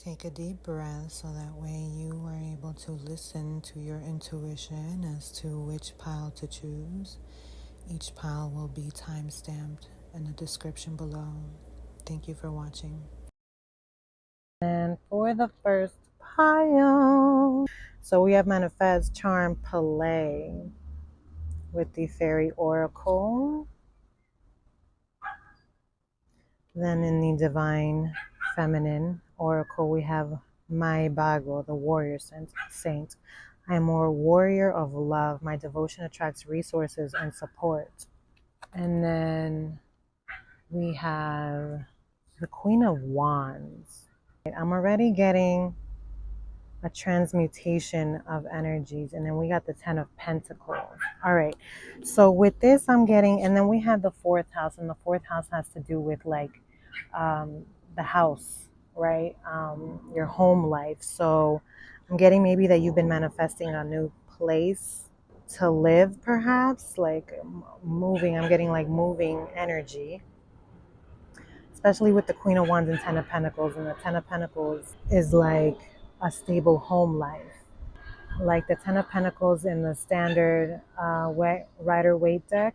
Take a deep breath so that way you are able to listen to your intuition as to which pile to choose. Each pile will be time-stamped in the description below. Thank you for watching. And for the first pile, so we have Manifest, Charm, Play with the Fairy Oracle. Then in the Divine Feminine Oracle, we have My Bago, the Warrior Saint. I am a warrior of love. My devotion attracts resources and support. And then we have the Queen of Wands. I'm already getting a transmutation of energies. And then we got the 10 of Pentacles. All right. So with this, I'm getting, and then we have the fourth house, and the fourth house has to do with like the house, right? Your home life. So I'm getting maybe that you've been manifesting a new place to live, perhaps like moving. I'm getting like moving energy, especially with the Queen of Wands and 10 of Pentacles. And the 10 of Pentacles is like a stable home life. Like the 10 of Pentacles in the standard Rider-Waite deck,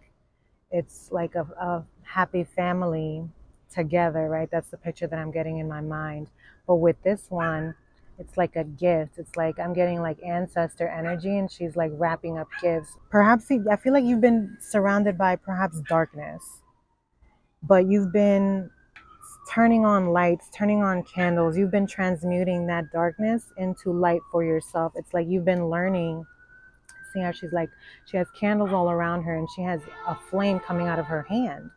it's like a happy family together, right? That's the picture that I'm getting in my mind. But with this one, it's like a gift. It's like I'm getting like ancestor energy, and she's like wrapping up gifts. Perhaps I feel like you've been surrounded by perhaps darkness, but you've been turning on lights, turning on candles. You've been transmuting that darkness into light for yourself. It's like you've been learning. See how she's like, she has candles all around her, and she has a flame coming out of her hand.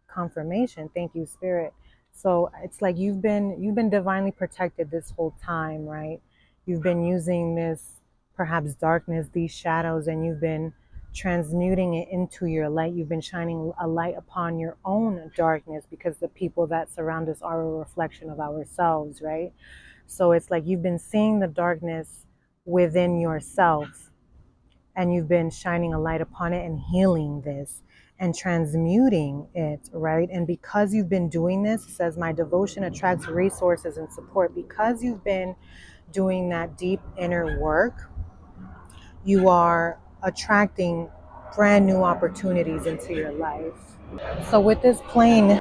Confirmation. Thank you, Spirit. So it's like you've been divinely protected this whole time, right? You've been using this perhaps darkness, these shadows, and you've been transmuting it into your light. You've been shining a light upon your own darkness, because the people that surround us are a reflection of ourselves, right? So it's like you've been seeing the darkness within yourself, and you've been shining a light upon it and healing this and transmuting it, right? And because you've been doing this, it says, my devotion attracts resources and support. Because you've been doing that deep inner work, you are attracting brand new opportunities into your life. So with this plane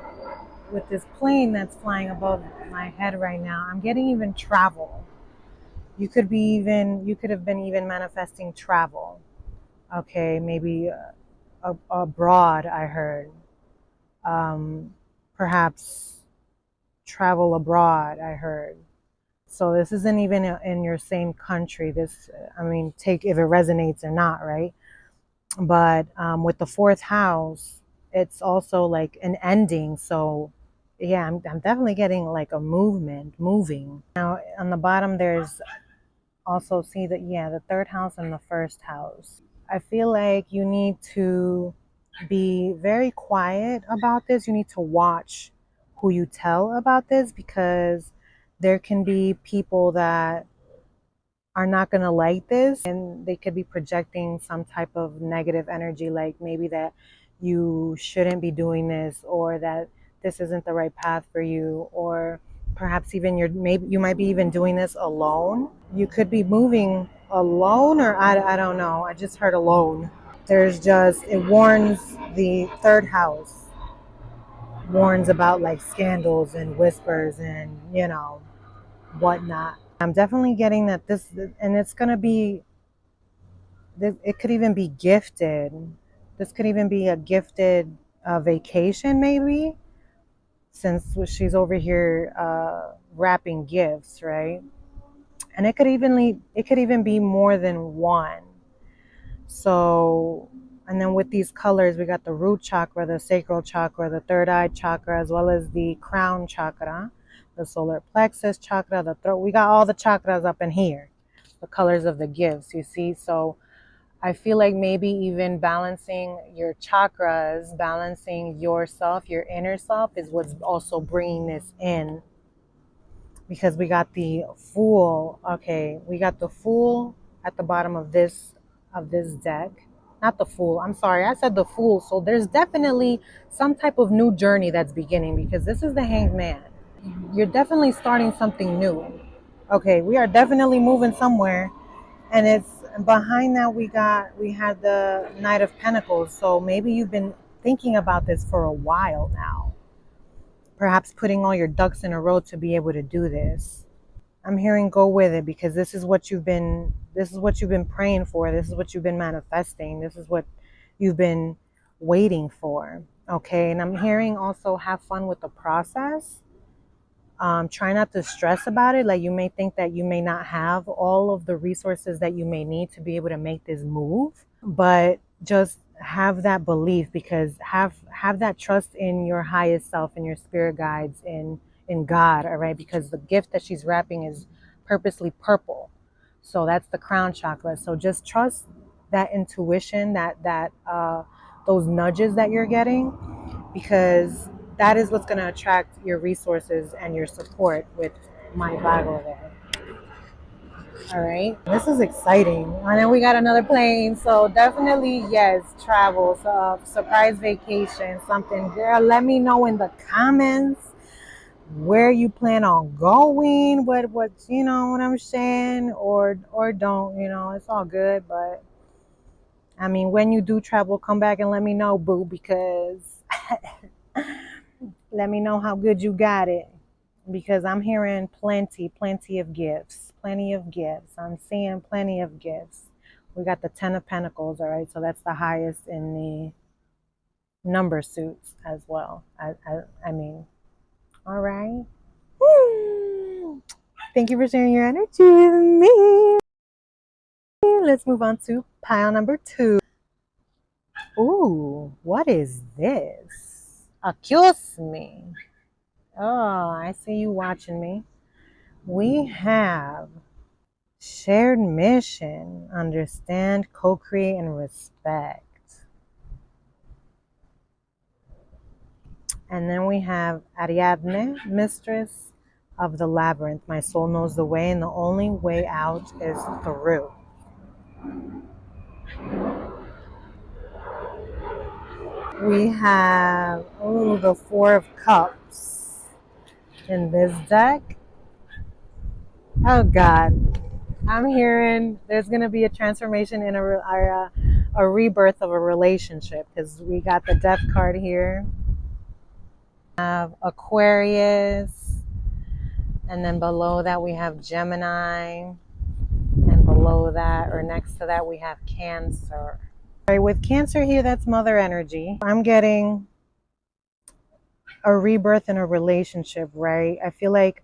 that's flying above my head right now, I'm getting even travel. You could have been even manifesting travel. Okay, maybe abroad, I heard. Perhaps travel abroad, I heard. So this isn't even in your same country. This, I mean, take if it resonates or not, right? But with the fourth house, it's also like an ending. So yeah, I'm definitely getting like a moving. Now on the bottom, there's also see that, yeah, the third house and the first house. I feel like you need to be very quiet about this. You need to watch who you tell about this, because there can be people that are not going to like this, and they could be projecting some type of negative energy, like maybe that you shouldn't be doing this, or that this isn't the right path for you, or perhaps even maybe you might be even doing this alone. You could be moving alone, or I don't know. I just heard alone. It warns, the third house warns about like scandals and whispers and, whatnot. I'm definitely getting that and it's going to be, it could even be gifted. This could even be a gifted vacation, maybe, since she's over here wrapping gifts, right? And it could even be more than one. So, and then with these colors, we got the root chakra, the sacral chakra, the third eye chakra, as well as the crown chakra, the solar plexus chakra, the throat. We got all the chakras up in here, the colors of the gifts, you see. So I feel like maybe even balancing your chakras, balancing yourself, your inner self, is what's also bringing this in. Because we got the Fool. Okay, we got the Fool at the bottom of this deck. Not the Fool. I'm sorry, I said the Fool. So there's definitely some type of new journey that's beginning, because this is the Hanged Man. you're definitely starting something new. Okay, we are definitely moving somewhere, and it's behind that we had the Knight of Pentacles. So maybe you've been thinking about this for a while now. Perhaps putting all your ducks in a row to be able to do this. I'm hearing go with it, because this is what you've been praying for. This is what you've been manifesting. This is what you've been waiting for. Okay, and I'm hearing also have fun with the process. Try not to stress about it. Like, you may think that you may not have all of the resources that you may need to be able to make this move, but just have that belief, because have that trust in your highest self, in your spirit guides, in God. All right, because the gift that she's wrapping is purposely purple, so that's the crown chakra. So just trust that intuition, that those nudges that you're getting, because that is what's going to attract your resources and your support with my Bible there. All right, this is exciting. And then we got another plane, so definitely yes, travel, so surprise vacation, something. Girl, let me know in the comments where you plan on going, what you know what I'm saying, or don't. It's all good, but I mean, when you do travel, come back and let me know, boo, because let me know how good you got it, because I'm hearing plenty of gifts, plenty of gifts. I'm seeing plenty of gifts. We got the Ten of Pentacles, all right? So that's the highest in the number suits as well. I mean, all right. Thank you for sharing your energy with me. Let's move on to pile number 2. Ooh, what is this? Accuse me. Oh, I see you watching me. We have shared mission, understand, co-create, and respect. And then we have Ariadne, mistress of the labyrinth. My soul knows the way, and the only way out is through. We have, the Four of Cups in this deck. Oh, God. I'm hearing there's going to be a transformation in a rebirth of a relationship, because we got the Death card here. We have Aquarius, and then below that we have Gemini, and below that, or next to that, we have Cancer. All right, with Cancer here, that's mother energy. I'm getting a rebirth in a relationship, right? I feel like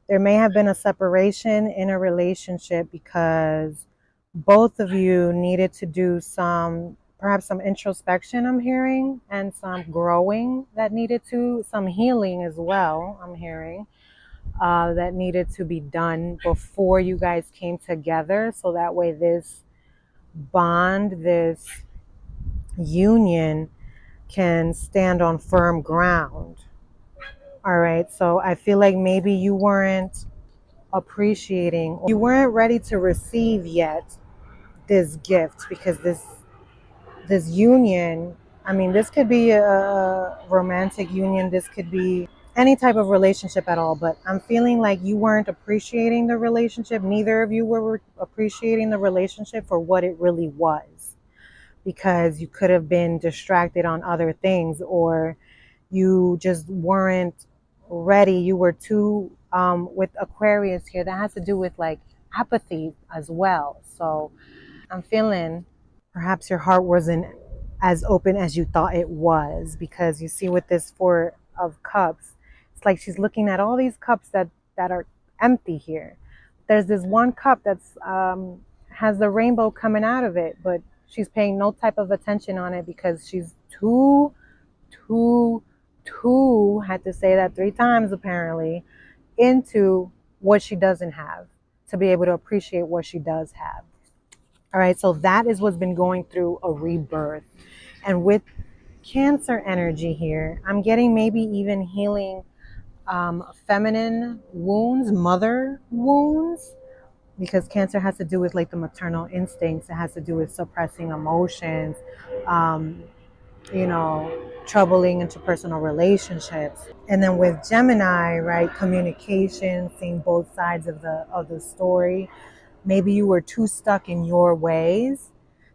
there may have been a separation in a relationship because both of you needed to do perhaps some introspection, I'm hearing, and some growing that needed to, some healing as well, I'm hearing, that needed to be done before you guys came together. So that way this bond, this union can stand on firm ground. All right, so I feel like maybe you weren't appreciating, you weren't ready to receive yet this gift, because this union, I mean, this could be a romantic union, this could be any type of relationship at all, but I'm feeling like you weren't appreciating the relationship. Neither of you were appreciating the relationship for what it really was, because you could have been distracted on other things, or you just weren't ready. You were too, with Aquarius here, that has to do with like apathy as well. So I'm feeling perhaps your heart wasn't as open as you thought it was, because you see with this Four of Cups, it's like she's looking at all these cups that are empty here. There's this one cup that's has the rainbow coming out of it, but she's paying no type of attention on it, because she's too had to say that 3 times apparently, into what she doesn't have, to be able to appreciate what she does have. All right, so that is what's been going through a rebirth. And with Cancer energy here, I'm getting maybe even healing feminine wounds, mother wounds, because Cancer has to do with like the maternal instincts. It has to do with suppressing emotions, you know, troubling interpersonal relationships. And then with Gemini, right, communication, seeing both sides of the story. Maybe you were too stuck in your ways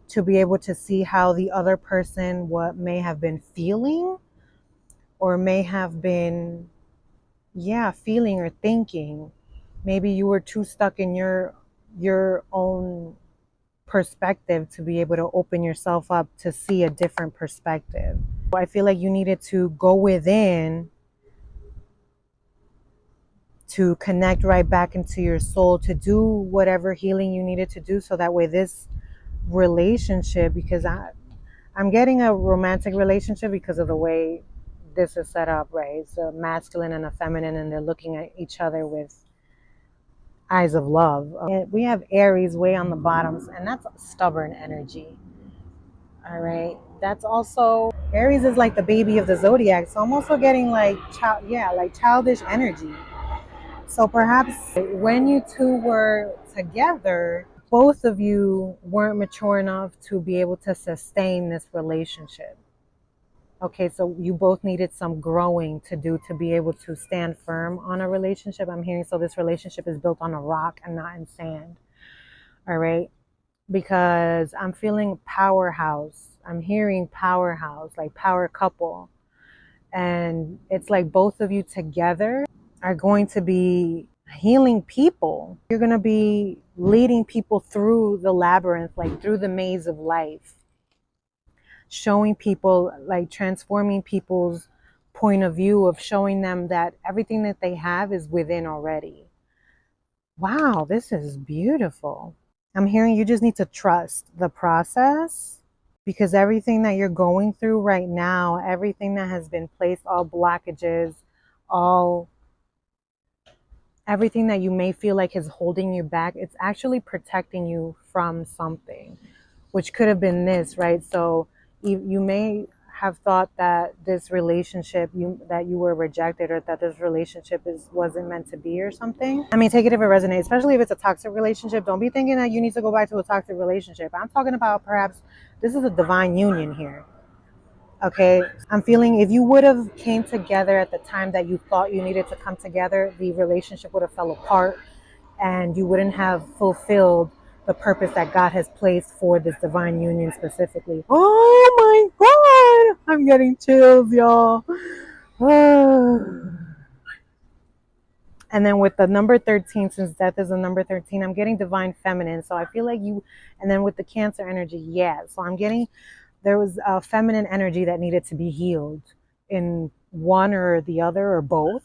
to be able to see how the other person what may have been feeling or may have been, yeah, feeling or thinking. Maybe you were too stuck in your own perspective to be able to open yourself up to see a different perspective. I feel like you needed to go within to connect right back into your soul, to do whatever healing you needed to do, so that way this relationship, because I'm getting a romantic relationship because of the way this is set up, right? It's a masculine and a feminine, and they're looking at each other with eyes of love. And we have Aries way on the bottoms, and that's stubborn energy. All right. That's also Aries is like the baby of the zodiac. So I'm also getting like like childish energy. So perhaps when you two were together, both of you weren't mature enough to be able to sustain this relationship. Okay, so you both needed some growing to do to be able to stand firm on a relationship. I'm hearing so this relationship is built on a rock and not in sand. All right, because I'm feeling powerhouse. I'm hearing powerhouse, like power couple. And it's like both of you together are going to be healing people. You're going to be leading people through the labyrinth, like through the maze of life, showing people, like transforming people's point of view, of showing them that everything that they have is within already. Wow, this is beautiful. I'm hearing you just need to trust the process, because everything that you're going through right now, everything that has been placed, all blockages, all everything that you may feel like is holding you back, it's actually protecting you from something, which could have been this, right? So you may have thought that this relationship, that you were rejected, or that this relationship wasn't meant to be or something. I mean, take it if it resonates, especially if it's a toxic relationship. Don't be thinking that you need to go back to a toxic relationship. I'm talking about perhaps this is a divine union here. Okay, I'm feeling if you would have came together at the time that you thought you needed to come together, the relationship would have fell apart, and you wouldn't have fulfilled the purpose that God has placed for this divine union specifically. Oh my God, I'm getting chills, y'all. And then with the number 13, since death is a number 13, I'm getting divine feminine. So I feel like you, and then with the Cancer energy, yeah. So I'm getting, there was a feminine energy that needed to be healed in one or the other or both.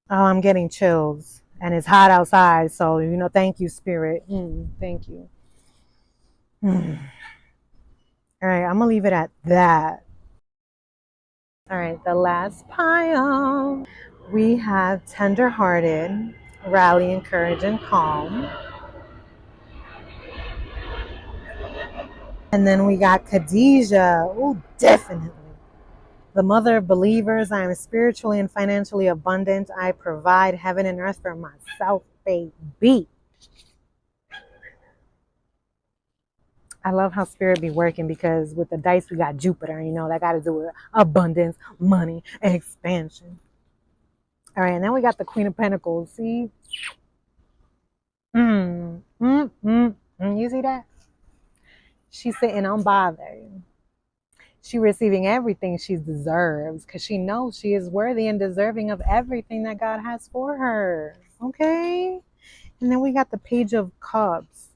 Oh, I'm getting chills, and it's hot outside. So, thank you, Spirit. Thank you. All right, I'm going to leave it at that. All right, the last pile. We have tenderhearted, rallying courage and calm. And then we got Khadijah. Oh, definitely. The mother of believers. I am spiritually and financially abundant. I provide heaven and earth for myself, baby. I love how spirit be working, because with the dice we got Jupiter, that got to do with abundance, money, and expansion. All right, and then we got the Queen of Pentacles. See? You see that? She's sitting unbothered. She receiving everything she deserves, because she knows she is worthy and deserving of everything that God has for her. Okay? And then we got the Page of Cups.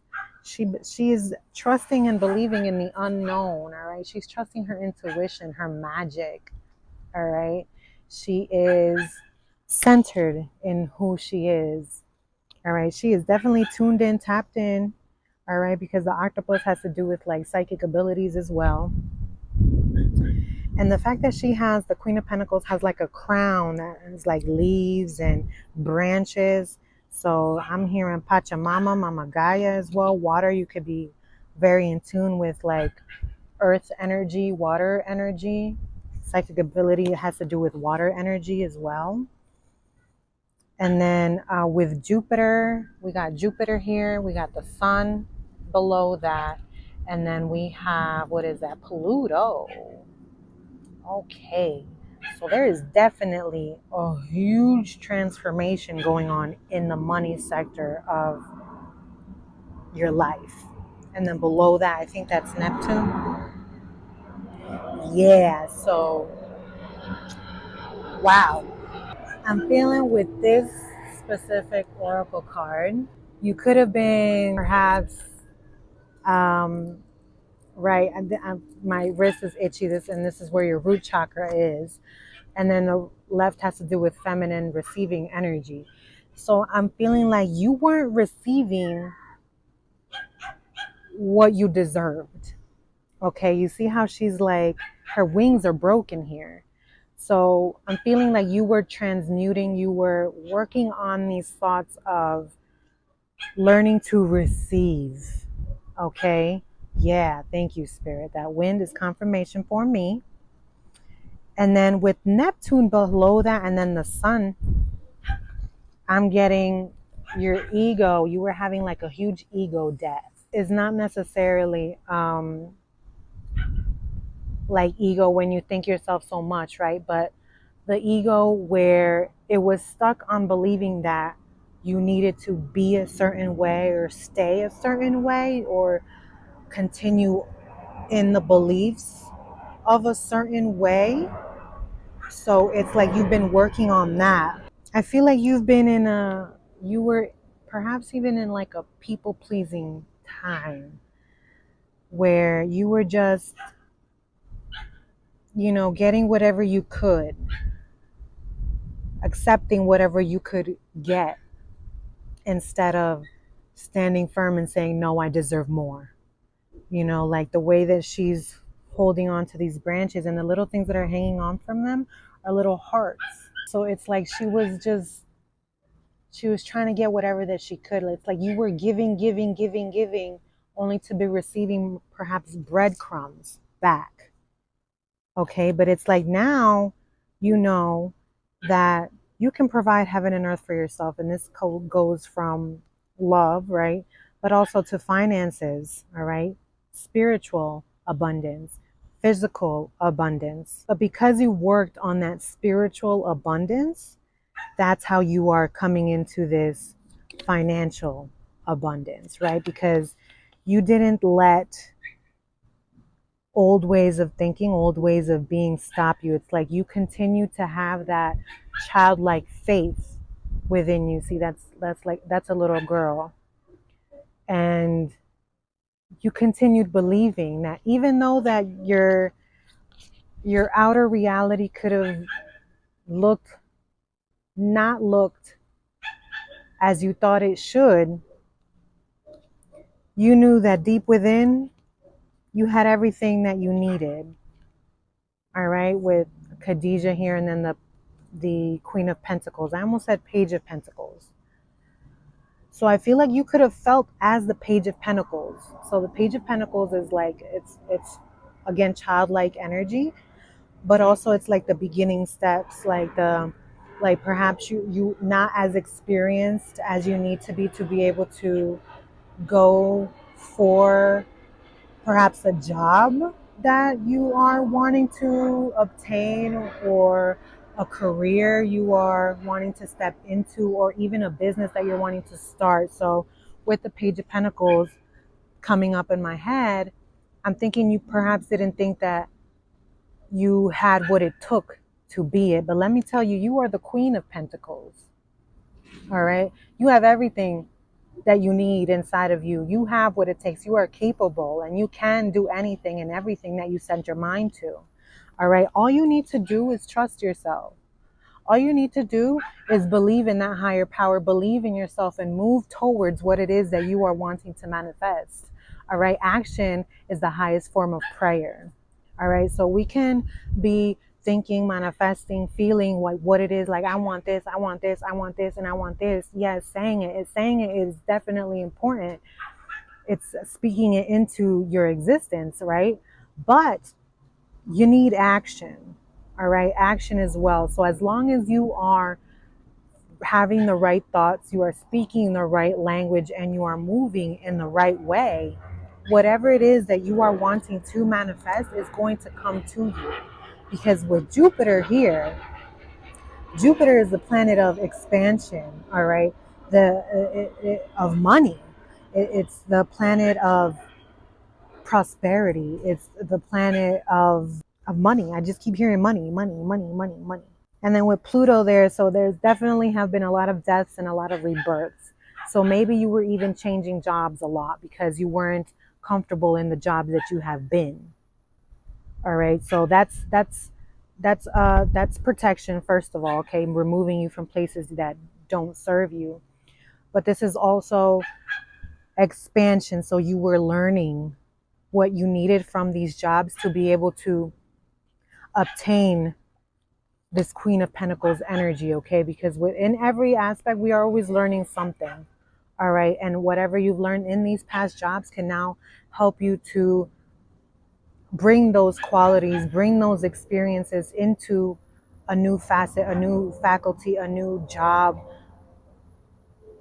She is trusting and believing in the unknown. All right? She's trusting her intuition, her magic. All right? She is centered in who she is. All right? She is definitely tuned in, tapped in. All right? Because the octopus has to do with like psychic abilities as well. And the fact that she has, the Queen of Pentacles has like a crown that has like leaves and branches. So I'm hearing Pachamama, Mama Gaia as well. Water, you could be very in tune with like earth energy, water energy. Psychic ability has to do with water energy as well. And then with Jupiter, we got Jupiter here. We got the sun below that. And then we have, what is that? Pluto. Okay. So there is definitely a huge transformation going on in the money sector of your life. And then below that, I think that's Neptune. Yeah. So, wow. I'm feeling with this specific oracle card, you could have been perhaps, um, right. My wrist is itchy. This is where your root chakra is. And then the left has to do with feminine receiving energy. So I'm feeling like you weren't receiving what you deserved. Okay, you see how she's like, her wings are broken here. So I'm feeling like you were transmuting, you were working on these thoughts of learning to receive. Okay, yeah, thank you, Spirit. That wind is confirmation for me. And then with Neptune below that, and then the sun, I'm getting your ego. You were having like a huge ego death. It's not necessarily like ego when you think yourself so much, right? But the ego where it was stuck on believing that you needed to be a certain way or stay a certain way or continue in the beliefs of a certain way. So it's like you've been working on that. I feel like you were perhaps even in like a people pleasing time where you were just, getting whatever you could, accepting whatever you could get instead of standing firm and saying, no, I deserve more. Like the way that she's holding on to these branches and the little things that are hanging on from them are little hearts. So it's like she was trying to get whatever that she could. It's like you were giving, giving, giving, giving, only to be receiving perhaps breadcrumbs back. Okay, but it's like now you know that you can provide heaven and earth for yourself. And this code goes from love, right? But also to finances, all right? Spiritual abundance, physical abundance. But because you worked on that spiritual abundance, that's how you are coming into this financial abundance, right? Because you didn't let old ways of thinking, old ways of being stop you. It's like you continue to have that childlike faith within you. See, that's a little girl. And you continued believing that even though that your outer reality could have looked not looked as you thought it should, you knew that deep within you had everything that you needed. All right, with Khadijah here and then the Queen of Pentacles. I almost said Page of Pentacles. So I feel like you could have felt as the Page of Pentacles. So the Page of Pentacles is like it's again childlike energy, but also it's like the beginning steps, like perhaps you not as experienced as you need to be able to go for perhaps a job that you are wanting to obtain or a career you are wanting to step into or even a business that you're wanting to start. So with the Page of Pentacles coming up in my head, I'm thinking you perhaps didn't think that you had what it took to be it. But let me tell you, you are the Queen of Pentacles. All right. You have everything that you need inside of you. You have what it takes. You are capable and you can do anything and everything that you set your mind to. All right. All you need to do is trust yourself. All you need to do is believe in that higher power, believe in yourself and move towards what it is that you are wanting to manifest. All right. Action is the highest form of prayer. All right. So we can be thinking, manifesting, feeling like what it is, like I want this, I want this, I want this, and I want this. Yes, saying it. Saying it is definitely important. It's speaking it into your existence, right? But you need action. All right. Action as well. So as long as you are having the right thoughts, you are speaking the right language, and you are moving in the right way, whatever it is that you are wanting to manifest is going to come to you. Because with Jupiter here, Jupiter is the planet of expansion, all right? Of money. It's the planet of prosperity. It's the planet of money. I just keep hearing money, money, money, money, money. And then with Pluto there, so there's definitely have been a lot of deaths and a lot of rebirths. So maybe you were even changing jobs a lot because you weren't comfortable in the job that you have been. All right. So that's protection first of all, okay? Removing you from places that don't serve you. But this is also expansion. So you were learning what you needed from these jobs to be able to obtain this Queen of Pentacles energy, okay? Because within every aspect, we are always learning something, all right? And whatever you've learned in these past jobs can now help you to bring those qualities, bring those experiences into a new facet, a new faculty, a new job,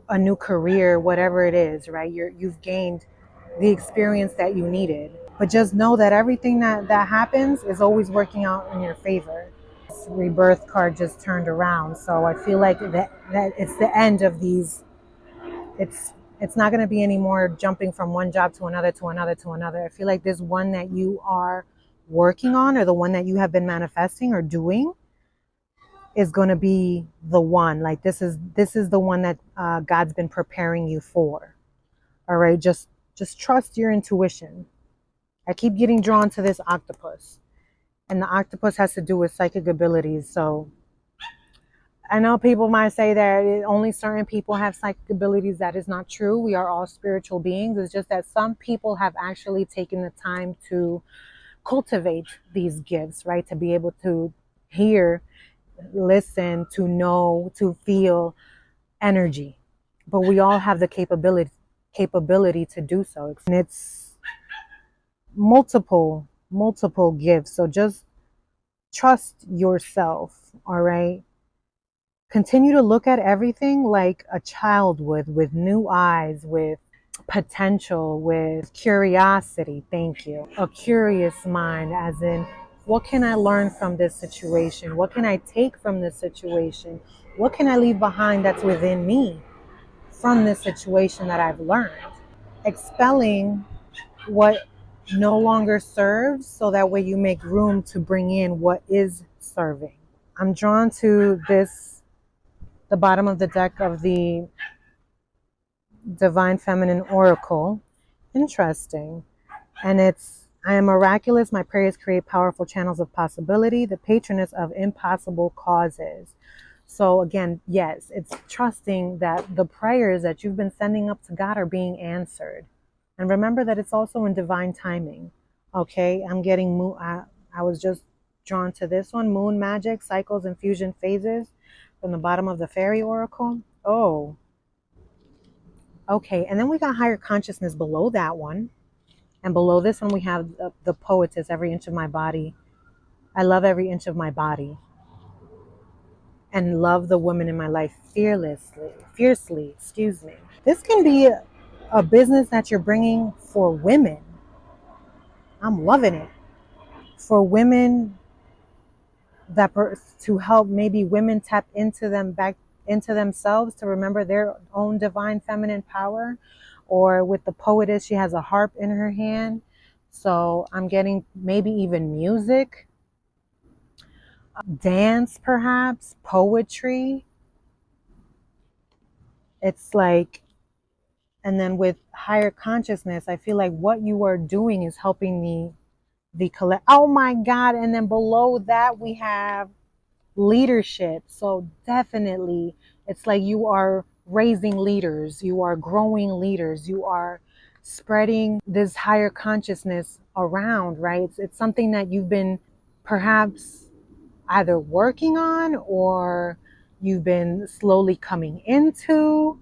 a new career, whatever it is, right? You've gained the experience that you needed. But just know that everything that happens is always working out in your favor. This rebirth card just turned around, so I feel like that it's the end of these. It's not going to be any more jumping from one job to another to another to another. I feel like this one that you are working on, or the one that you have been manifesting or doing, is going to be the one. Like this is the one that God's been preparing you for. All right, just trust your intuition. I keep getting drawn to this octopus, and the octopus has to do with psychic abilities. So I know people might say that only certain people have psychic abilities. That is not true. We are all spiritual beings. It's just that some people have actually taken the time to cultivate these gifts, right? To be able to hear, listen, to know, to feel energy. But we all have the capability to do so. And it's multiple gifts. So just trust yourself, all right? Continue to look at everything like a child would, with new eyes, with potential, with curiosity. Thank you. A curious mind, as in, what can I learn from this situation? What can I take from this situation? What can I leave behind that's within me from this situation that I've learned? Expelling what no longer serves, so that way you make room to bring in what is serving. I'm drawn to the bottom of the deck of the Divine Feminine Oracle. Interesting. And it's, I am miraculous. My prayers create powerful channels of possibility, the patroness of impossible causes. So again, yes, it's trusting that the prayers that you've been sending up to God are being answered. And remember that it's also in divine timing. Okay, I'm getting, I was just drawn to this one, moon magic, cycles, and fusion phases from the bottom of the fairy oracle. Oh, okay. And then we got higher consciousness below that one. And below this one, we have the poetess, every inch of my body. I love every inch of my body. And love the woman in my life fiercely, excuse me. This can be a business that you're bringing for women. I'm loving it. For women, to help maybe women tap into them, back into themselves, to remember their own divine feminine power. Or with the poetess, she has a harp in her hand. So I'm getting maybe even music, dance, perhaps poetry. It's like, and then with higher consciousness, I feel like what you are doing is helping the collect. Oh my God. And then below that, we have leadership. So definitely, it's like you are raising leaders, you are growing leaders, you are spreading this higher consciousness around, right? It's something that you've been perhaps either working on, or you've been slowly coming into.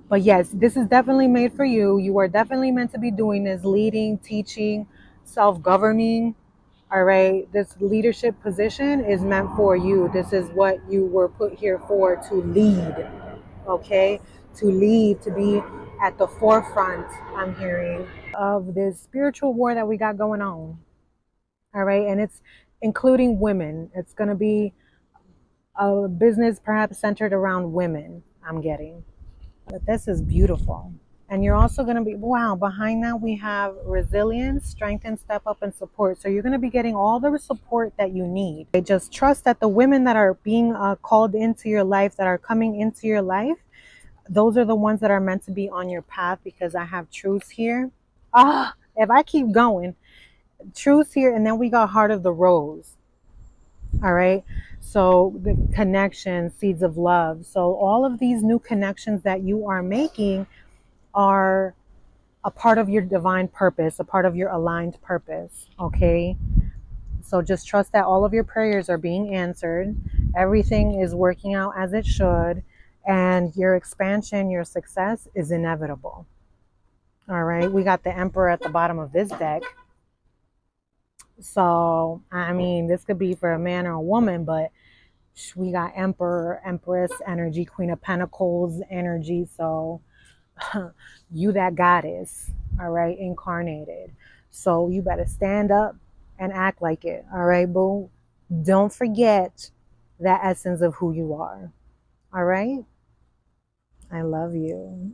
But yes, this is definitely made for you. You are definitely meant to be doing this, leading, teaching, self-governing. All right, this leadership position is meant for you. This is what you were put here for, to lead. Okay, to lead, to be at the forefront, I'm hearing, of this spiritual war that we got going on. All right. And it's including women. It's going to be a business perhaps centered around women, I'm getting. But this is beautiful. And you're also going to be, wow, behind that we have resilience, strength, and step up and support. So you're going to be getting all the support that you need. Just trust that the women that are being called into your life, that are coming into your life, those are the ones that are meant to be on your path, because I have truths here. If I keep going, truths here, and then we got heart of the rose. All right. So the connection, seeds of love. So all of these new connections that you are making are a part of your divine purpose, a part of your aligned purpose. Okay. So just trust that all of your prayers are being answered. Everything is working out as it should. And your expansion, your success is inevitable. All right. We got the Emperor at the bottom of this deck. So, I mean, this could be for a man or a woman, but we got Emperor, Empress energy, Queen of Pentacles energy. So, you that goddess, all right, incarnated. So, you better stand up and act like it, all right, boo? Don't forget that essence of who you are, all right? I love you.